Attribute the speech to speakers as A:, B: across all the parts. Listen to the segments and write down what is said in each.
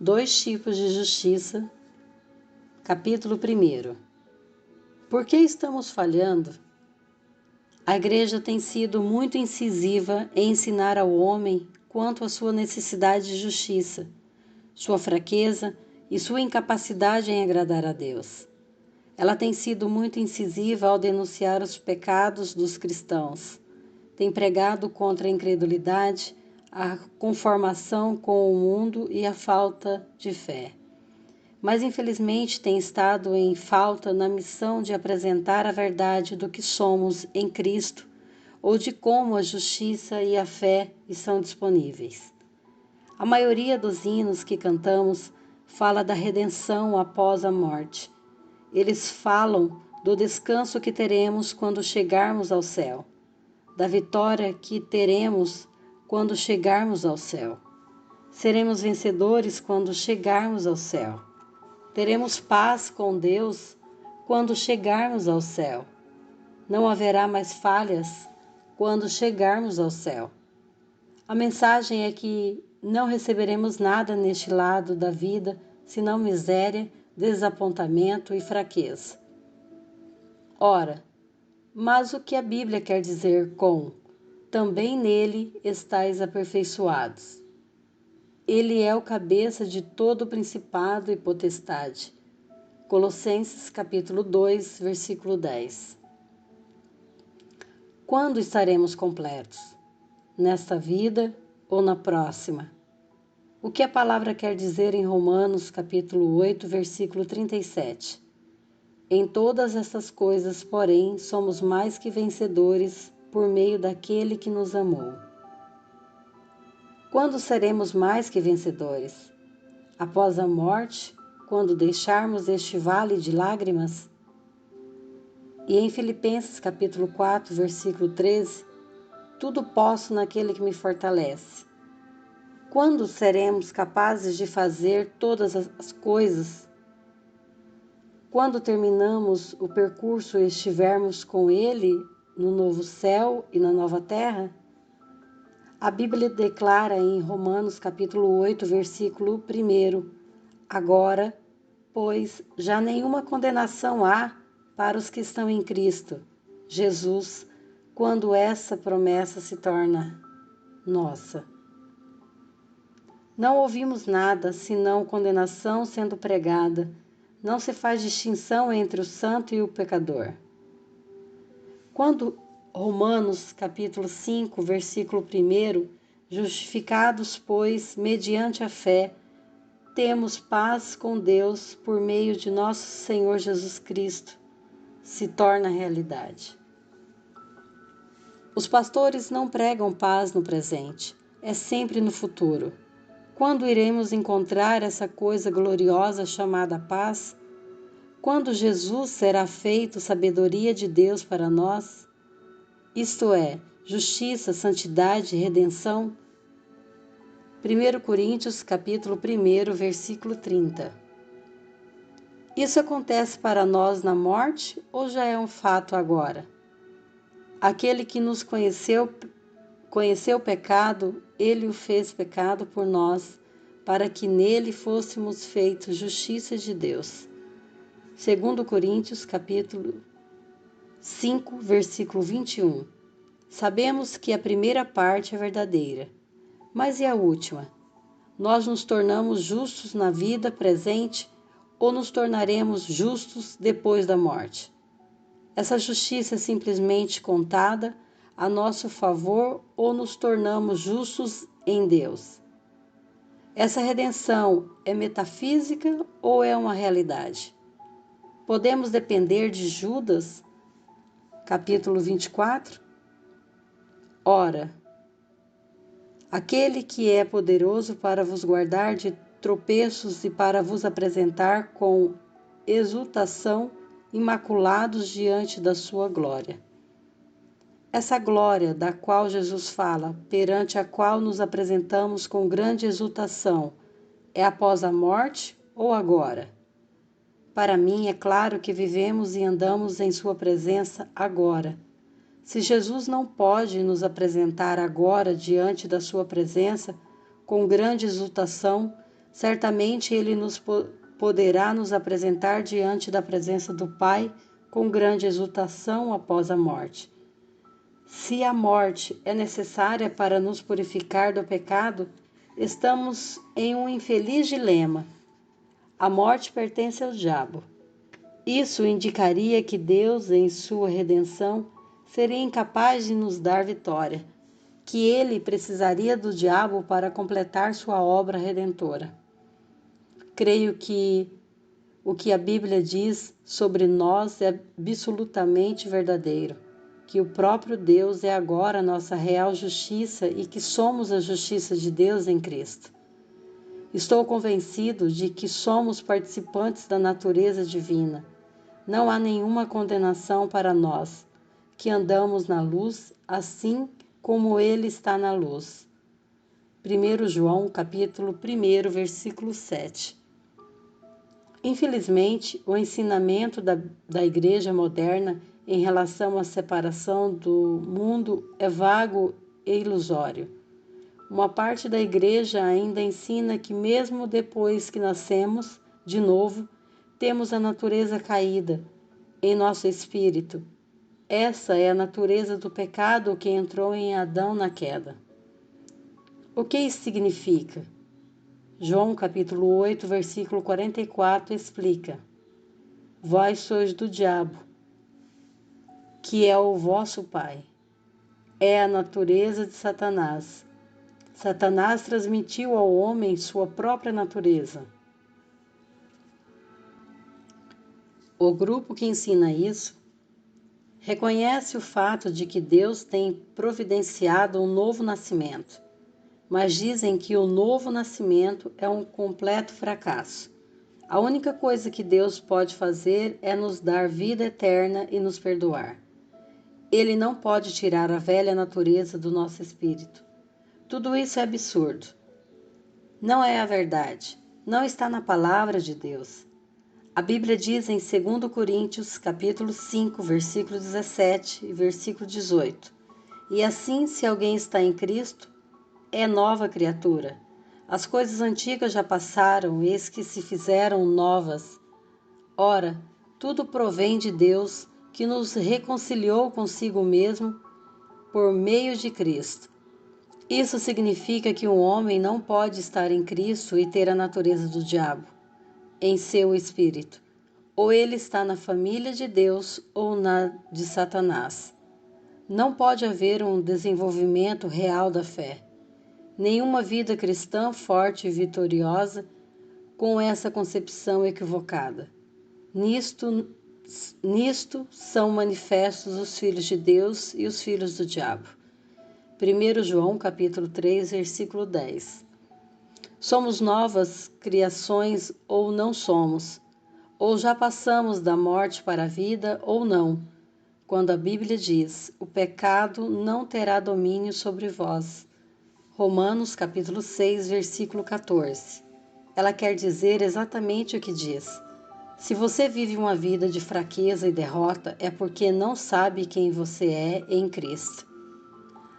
A: Dois tipos de justiça. Capítulo 1. Por que estamos falhando? A Igreja tem sido muito incisiva em ensinar ao homem quanto à sua necessidade de justiça, sua fraqueza e sua incapacidade em agradar a Deus. Ela tem sido muito incisiva ao denunciar os pecados dos cristãos. Tem pregado contra a incredulidade, a conformação com o mundo e a falta de fé. Mas infelizmente tem estado em falta na missão de apresentar a verdade do que somos em Cristo ou de como a justiça e a fé estão disponíveis. A maioria dos hinos que cantamos fala da redenção após a morte. Eles falam do descanso que teremos quando chegarmos ao céu, da vitória que teremos quando chegarmos ao céu. Seremos vencedores quando chegarmos ao céu. Teremos paz com Deus quando chegarmos ao céu. Não haverá mais falhas quando chegarmos ao céu. A mensagem é que não receberemos nada neste lado da vida, senão miséria, desapontamento e fraqueza. Ora, mas o que a Bíblia quer dizer com também nele estáis aperfeiçoados? Ele é o cabeça de todo principado e potestade. Colossenses capítulo 2, versículo 10. Quando estaremos completos? Nesta vida ou na próxima? O que a palavra quer dizer em Romanos capítulo 8, versículo 37? Em todas essas coisas, porém, somos mais que vencedores por meio daquele que nos amou. Quando seremos mais que vencedores? Após a morte, quando deixarmos este vale de lágrimas? E em Filipenses capítulo 4, versículo 13, tudo posso naquele que me fortalece. Quando seremos capazes de fazer todas as coisas? Quando terminamos o percurso e estivermos com Ele no novo céu e na nova terra? A Bíblia declara em Romanos capítulo 8, versículo 1, agora, pois, já nenhuma condenação há para os que estão em Cristo Jesus, quando essa promessa se torna nossa. Não ouvimos nada, senão condenação sendo pregada. Não se faz distinção entre o santo e o pecador. Quando Romanos capítulo 5, versículo 1, justificados, pois, mediante a fé, temos paz com Deus por meio de nosso Senhor Jesus Cristo, se torna realidade. Os pastores não pregam paz no presente, é sempre no futuro. Quando iremos encontrar essa coisa gloriosa chamada paz? Quando Jesus será feito sabedoria de Deus para nós? Isto é, justiça, santidade e redenção? 1 Coríntios capítulo 1, versículo 30. Isso acontece para nós na morte ou já é um fato agora? Aquele que nos conheceu o pecado, ele o fez pecado por nós, para que nele fôssemos feitos justiça de Deus. 2 Coríntios capítulo 5, versículo 21. Sabemos que a primeira parte é verdadeira, mas e a última? Nós nos tornamos justos na vida presente ou nos tornaremos justos depois da morte? Essa justiça é simplesmente contada a nosso favor ou nos tornamos justos em Deus? Essa redenção é metafísica ou é uma realidade? Podemos depender de Judas, capítulo 24? Ora, aquele que é poderoso para vos guardar de tropeços e para vos apresentar com exultação imaculados diante da sua glória. Essa glória da qual Jesus fala, perante a qual nos apresentamos com grande exultação, é após a morte ou agora? Para mim é claro que vivemos e andamos em sua presença agora. Se Jesus não pode nos apresentar agora diante da sua presença com grande exultação, certamente ele poderá nos apresentar diante da presença do Pai com grande exultação após a morte. Se a morte é necessária para nos purificar do pecado, estamos em um infeliz dilema. A morte pertence ao diabo. Isso indicaria que Deus, em sua redenção, seria incapaz de nos dar vitória, que ele precisaria do diabo para completar sua obra redentora. Creio que o que a Bíblia diz sobre nós é absolutamente verdadeiro, que o próprio Deus é agora a nossa real justiça e que somos a justiça de Deus em Cristo. Estou convencido de que somos participantes da natureza divina. Não há nenhuma condenação para nós, que andamos na luz, assim como Ele está na luz. 1 João, capítulo 1, versículo 7. Infelizmente, o ensinamento da igreja moderna em relação à separação do mundo é vago e ilusório. Uma parte da igreja ainda ensina que mesmo depois que nascemos de novo, temos a natureza caída em nosso espírito. Essa é a natureza do pecado que entrou em Adão na queda. O que isso significa? João capítulo 8, versículo 44 explica: Vós sois do diabo, que é o vosso pai. É a natureza de Satanás. Satanás transmitiu ao homem sua própria natureza. O grupo que ensina isso reconhece o fato de que Deus tem providenciado um novo nascimento, mas dizem que o novo nascimento é um completo fracasso. A única coisa que Deus pode fazer é nos dar vida eterna e nos perdoar. Ele não pode tirar a velha natureza do nosso espírito. Tudo isso é absurdo. Não é a verdade. Não está na palavra de Deus. A Bíblia diz em 2 Coríntios, capítulo 5, versículo 17 e versículo 18: E assim, se alguém está em Cristo, é nova criatura. As coisas antigas já passaram, eis que se fizeram novas. Ora, tudo provém de Deus, que nos reconciliou consigo mesmo por meio de Cristo. Isso significa que um homem não pode estar em Cristo e ter a natureza do diabo em seu espírito. Ou ele está na família de Deus ou na de Satanás. Não pode haver um desenvolvimento real da fé. Nenhuma vida cristã forte e vitoriosa com essa concepção equivocada. Nisto são manifestos os filhos de Deus e os filhos do diabo. 1 João capítulo 3, versículo 10. Somos novas criações ou não somos, ou já passamos da morte para a vida ou não, quando a Bíblia diz: o pecado não terá domínio sobre vós. Romanos capítulo 6, versículo 14. Ela quer dizer exatamente o que diz. Se você vive uma vida de fraqueza e derrota, é porque não sabe quem você é em Cristo.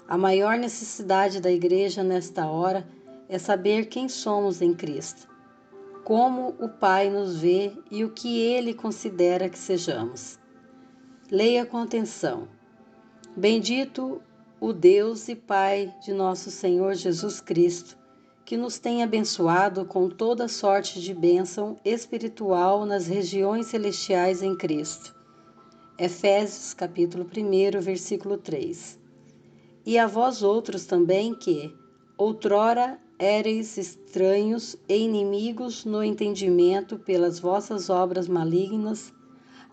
A: A maior necessidade da igreja nesta hora é saber quem somos em Cristo, como o Pai nos vê e o que Ele considera que sejamos. Leia com atenção. Bendito o Deus e Pai de nosso Senhor Jesus Cristo, que nos tem abençoado com toda sorte de bênção espiritual nas regiões celestiais em Cristo. Efésios capítulo 1, versículo 3. E a vós outros também que, outrora, éreis estranhos e inimigos no entendimento pelas vossas obras malignas,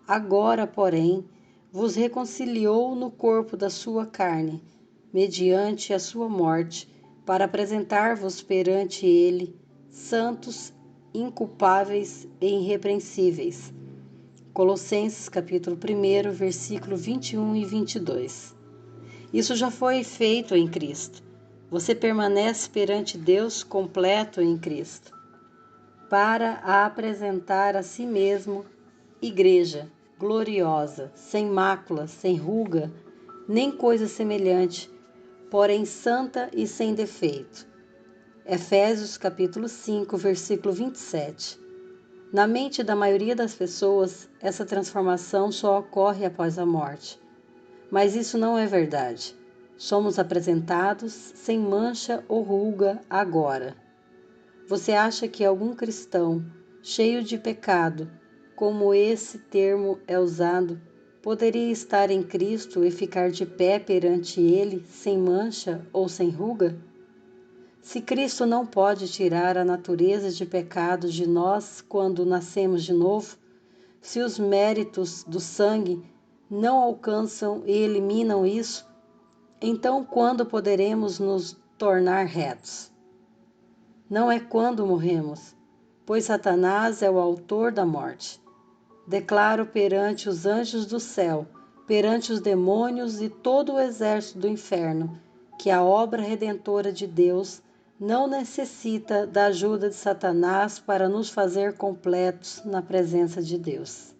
A: agora, porém, vos reconciliou no corpo da sua carne, mediante a sua morte, para apresentar-vos perante ele, santos, inculpáveis e irrepreensíveis. Colossenses capítulo 1, versículo 21 e 22. Isso já foi feito em Cristo. Você permanece perante Deus completo em Cristo, para a apresentar a si mesmo, igreja gloriosa, sem mácula, sem ruga, nem coisa semelhante, porém santa e sem defeito. Efésios capítulo 5, versículo 27. Na mente da maioria das pessoas, essa transformação só ocorre após a morte. Mas isso não é verdade. Somos apresentados sem mancha ou ruga agora. Você acha que algum cristão cheio de pecado, como esse termo é usado, poderia estar em Cristo e ficar de pé perante Ele sem mancha ou sem ruga? Se Cristo não pode tirar a natureza de pecado de nós quando nascemos de novo, se os méritos do sangue não alcançam e eliminam isso, então quando poderemos nos tornar retos? Não é quando morremos, pois Satanás é o autor da morte. Declaro perante os anjos do céu, perante os demônios e todo o exército do inferno, que a obra redentora de Deus não necessita da ajuda de Satanás para nos fazer completos na presença de Deus.